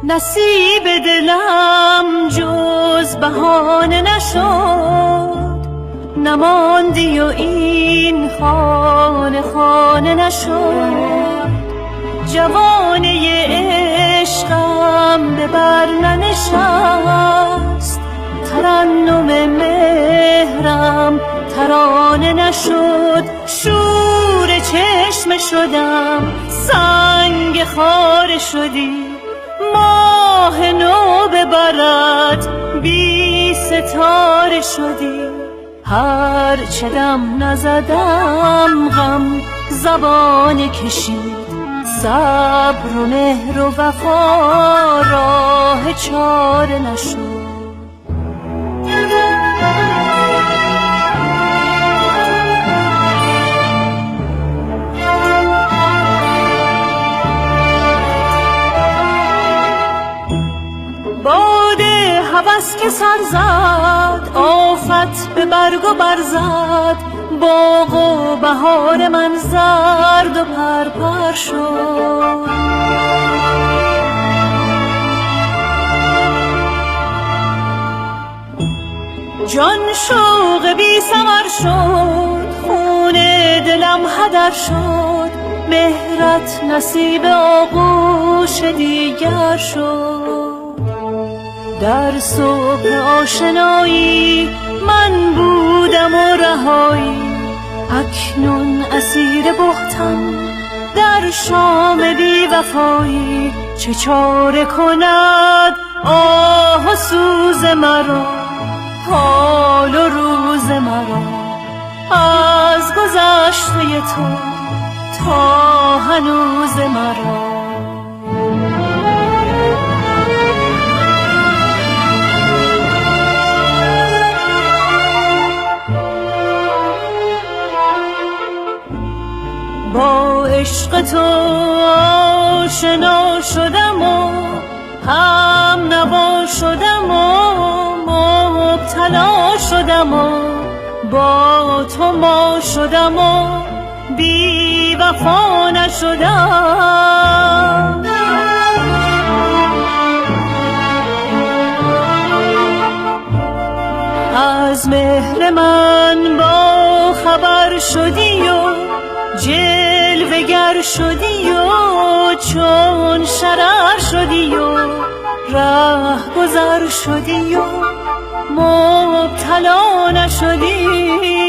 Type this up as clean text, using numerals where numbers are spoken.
نصیب دلم جز بهانه نشد، نماندی و این خانه خانه نشد. جوانه عشقم به بر ننشست، ترنم مهرم ترانه نشد. شور چشم شدم سنگ خاره شدی، ماه نو ببرد بی ستاره شدی. هر چه دم نزدم غم زبان کشید، صبر و مهر و وفا راه چاره نشد. باده هوس که سر زد، آفت به برگ و برزد. باغ و بهار من زرد و پرپر شد. جان شوق بی ثمر شد، خون دلم هدر شد. مهرت نصیب آغوش دیگر شد. در صبح آشنایی من بودم و رهایی، اکنون اسیر بهتم در شام بی وفایی. چه چاره کند آه و سوز مرا، حال و روز مرا. از گذشته تو تا هنوز مرا. با عشق تو آشنا شدم و هم نوا شدم و مبتلا شدم و با تو ما شدم و بی وفا نشدم. از مهر من با خبر شدی و جلوه گر شدی و چون شرر شدی و ره گذر شدی و مبتلا نشدی.